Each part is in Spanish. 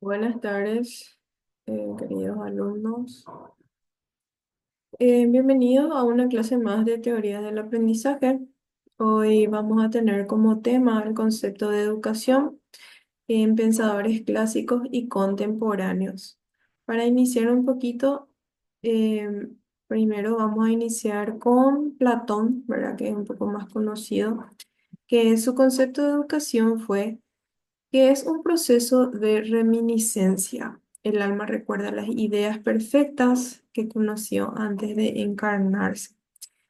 Buenas tardes, queridos alumnos. Bienvenidos a una clase más de teoría del aprendizaje. Hoy vamos a tener como tema el concepto de educación en pensadores clásicos y contemporáneos. Para iniciar un poquito, eh, primero vamos a iniciar con Platón, ¿verdad? Que es un poco más conocido, que su concepto de educación fue que es un proceso de reminiscencia. El alma recuerda las ideas perfectas que conoció antes de encarnarse.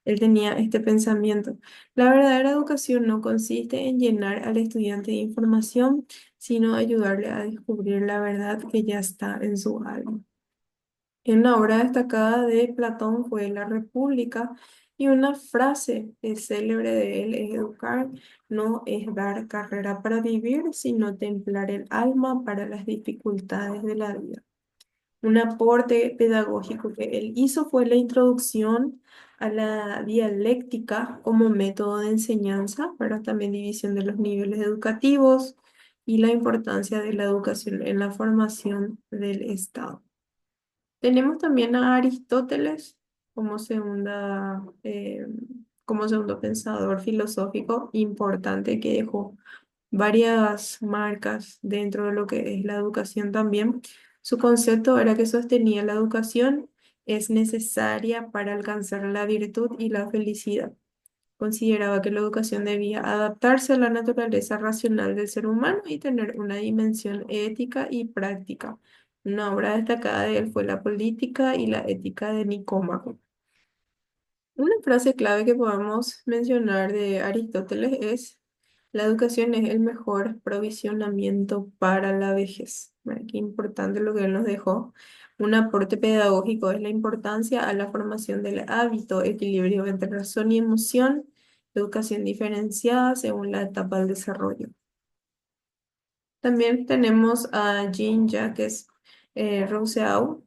Él tenía este pensamiento. La verdadera educación no consiste en llenar al estudiante de información, sino ayudarle a descubrir la verdad que ya está en su alma. Una obra destacada de Platón fue La República y una frase célebre de él es educar no es dar carrera para vivir, sino templar el alma para las dificultades de la vida. Un aporte pedagógico que él hizo fue la introducción a la dialéctica como método de enseñanza, para también división de los niveles educativos y la importancia de la educación en la formación del Estado. Tenemos también a Aristóteles como como segundo pensador filosófico importante que dejó varias marcas dentro de lo que es la educación también. Su concepto era que sostenía la educación es necesaria para alcanzar la virtud y la felicidad. Consideraba que la educación debía adaptarse a la naturaleza racional del ser humano y tener una dimensión ética y práctica. Una obra destacada de él fue La política y la ética de Nicómaco. Una frase clave que podamos mencionar de Aristóteles es: la educación es el mejor provisionamiento para la vejez. Bueno, qué importante lo que él nos dejó. Un aporte pedagógico es la importancia a la formación del hábito, equilibrio entre razón y emoción, educación diferenciada según la etapa del desarrollo. También tenemos a Jean-Jacques Rousseau.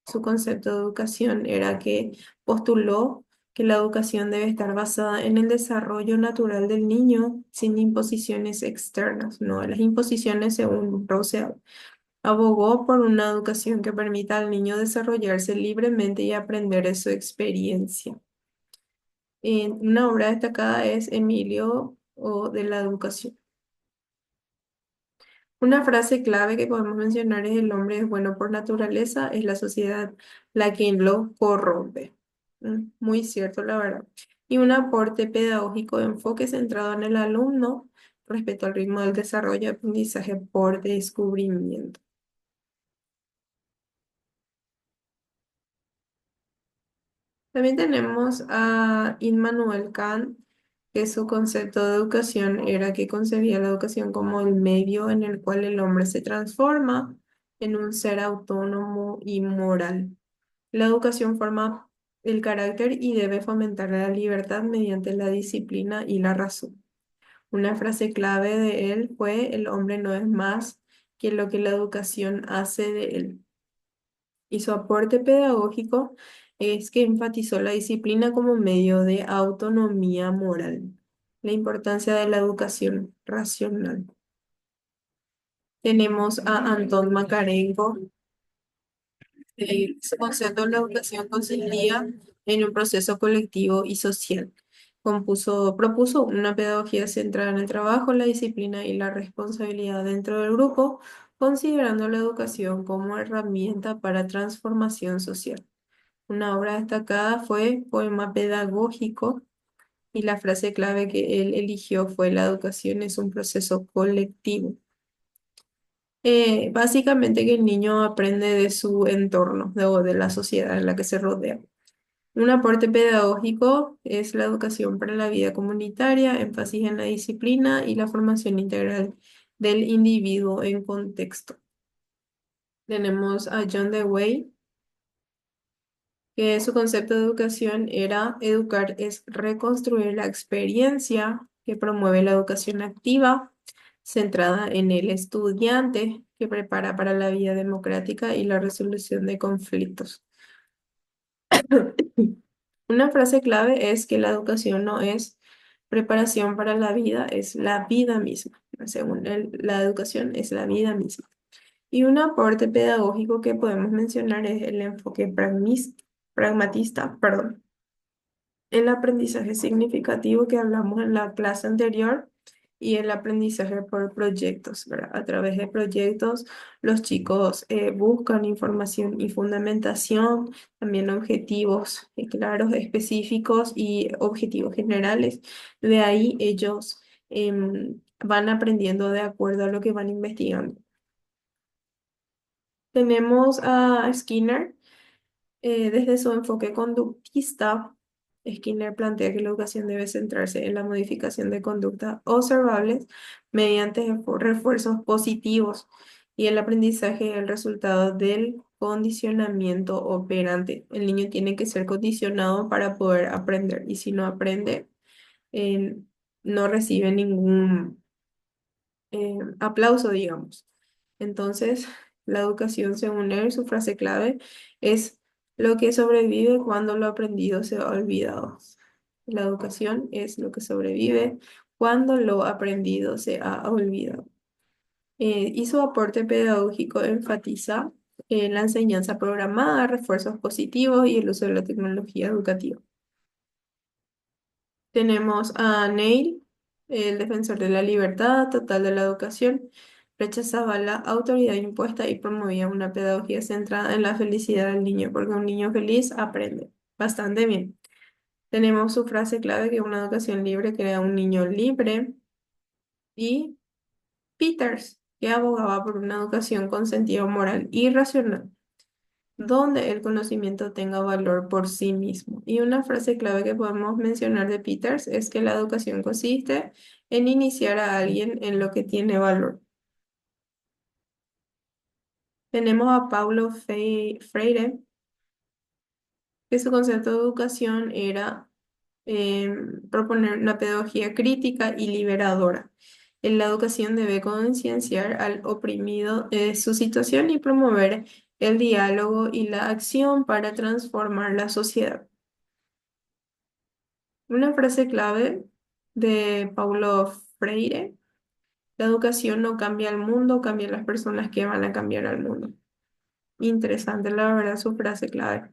Su concepto de educación era que postuló que la educación debe estar basada en el desarrollo natural del niño sin imposiciones externas, no las imposiciones según Rousseau. Abogó por una educación que permita al niño desarrollarse libremente y aprender de su experiencia. Una obra destacada es Emilio o de la educación. Una frase clave que podemos mencionar es: el hombre es bueno por naturaleza, es la sociedad la que lo corrompe. Muy cierto, la verdad. Y un aporte pedagógico de enfoque centrado en el alumno respecto al ritmo del desarrollo de aprendizaje por descubrimiento. También tenemos a Immanuel Kant, que su concepto de educación era que concebía la educación como el medio en el cual el hombre se transforma en un ser autónomo y moral. La educación forma el carácter y debe fomentar la libertad mediante la disciplina y la razón. Una frase clave de él fue: el hombre no es más que lo que la educación hace de él. Y su aporte pedagógico es que enfatizó la disciplina como medio de autonomía moral, la importancia de la educación racional. Tenemos a Anton Makarenko. Su concepto de la educación consistía en un proceso colectivo y social. Propuso una pedagogía centrada en el trabajo, la disciplina y la responsabilidad dentro del grupo, considerando la educación como herramienta para transformación social. Una obra destacada fue Poema Pedagógico, y la frase clave que él eligió fue: la educación es un proceso colectivo. Básicamente que el niño aprende de su entorno, o de la sociedad en la que se rodea. Un aporte pedagógico es la educación para la vida comunitaria, énfasis en la disciplina y la formación integral del individuo en contexto. Tenemos a John Dewey, que su concepto de educación era: educar es reconstruir la experiencia, que promueve la educación activa, centrada en el estudiante, que prepara para la vida democrática y la resolución de conflictos. Una frase clave es que la educación no es preparación para la vida, es la vida misma. Según él, la educación es la vida misma. Y un aporte pedagógico que podemos mencionar es el enfoque pragmatista, perdón, el aprendizaje significativo que hablamos en la clase anterior y el aprendizaje por proyectos, ¿verdad? A través de proyectos, los chicos buscan información y fundamentación, también objetivos claros, específicos y objetivos generales. De ahí ellos van aprendiendo de acuerdo a lo que van investigando. Tenemos a Skinner. Desde su enfoque conductista, Skinner plantea que la educación debe centrarse en la modificación de conductas observables mediante refuerzos positivos y el aprendizaje es el resultado del condicionamiento operante. El niño tiene que ser condicionado para poder aprender y si no aprende, eh, no recibe ningún aplauso, digamos. Entonces, la educación, según él, su frase clave es lo que sobrevive cuando lo aprendido se ha olvidado. La educación es lo que sobrevive cuando lo aprendido se ha olvidado. Y su aporte pedagógico enfatiza la enseñanza programada, refuerzos positivos y el uso de la tecnología educativa. Tenemos a Neil, el defensor de la libertad total de la educación, rechazaba la autoridad impuesta y promovía una pedagogía centrada en la felicidad del niño, porque un niño feliz aprende bastante bien. Tenemos su frase clave que una educación libre crea un niño libre y Peters, que abogaba por una educación con sentido moral y racional donde el conocimiento tenga valor por sí mismo. Y una frase clave que podemos mencionar de Peters es que la educación consiste en iniciar a alguien en lo que tiene valor. Tenemos a Paulo Freire, que su concepto de educación era proponer una pedagogía crítica y liberadora. En la educación debe concienciar al oprimido de su situación y promover el diálogo y la acción para transformar la sociedad. Una frase clave de Paulo Freire: la educación no cambia el mundo, cambian las personas que van a cambiar al mundo. Interesante, la verdad, su frase clave.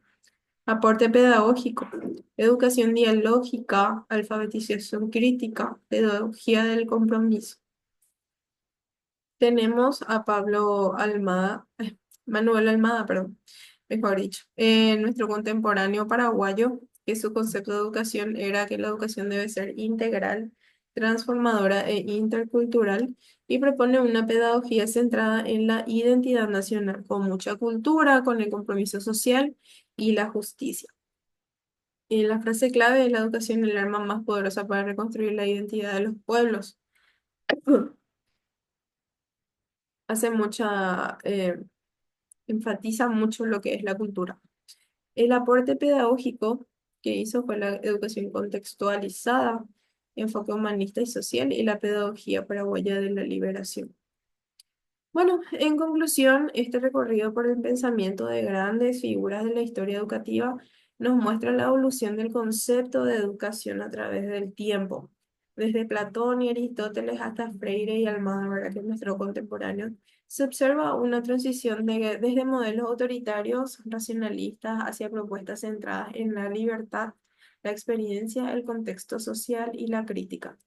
Aporte pedagógico, educación dialógica, alfabetización crítica, pedagogía del compromiso. Tenemos a Pablo Almada, Manuel Almada, perdón, mejor dicho, nuestro contemporáneo paraguayo, que su concepto de educación era que la educación debe ser integral, transformadora e intercultural, y propone una pedagogía centrada en la identidad nacional, con mucha cultura, con el compromiso social y la justicia. La frase clave de la educación es el arma más poderosa para reconstruir la identidad de los pueblos. Hace mucha, enfatiza mucho lo que es la cultura. El aporte pedagógico que hizo fue la educación contextualizada, enfoque humanista y social y la pedagogía paraguaya de la liberación. Bueno, en conclusión, este recorrido por el pensamiento de grandes figuras de la historia educativa nos muestra la evolución del concepto de educación a través del tiempo, desde Platón y Aristóteles hasta Freire y Almada, ¿verdad? Que es nuestro contemporáneo. Se observa una transición desde modelos autoritarios, racionalistas, hacia propuestas centradas en la libertad, la experiencia, el contexto social y la crítica.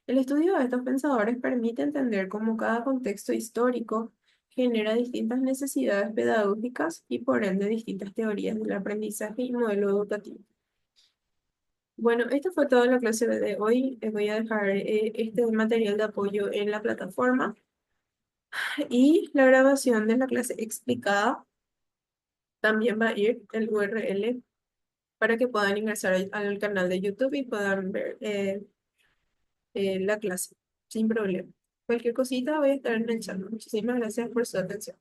El estudio de estos pensadores permite entender cómo cada contexto histórico genera distintas necesidades pedagógicas y por ende distintas teorías del aprendizaje y modelo educativo. Bueno, esta fue toda la clase de hoy. Les voy a dejar este material de apoyo en la plataforma y la grabación de la clase explicada también va a ir el URL para que puedan ingresar al canal de YouTube y puedan ver la clase sin problema. Cualquier cosita voy a estar en el chat. Muchísimas gracias por su atención.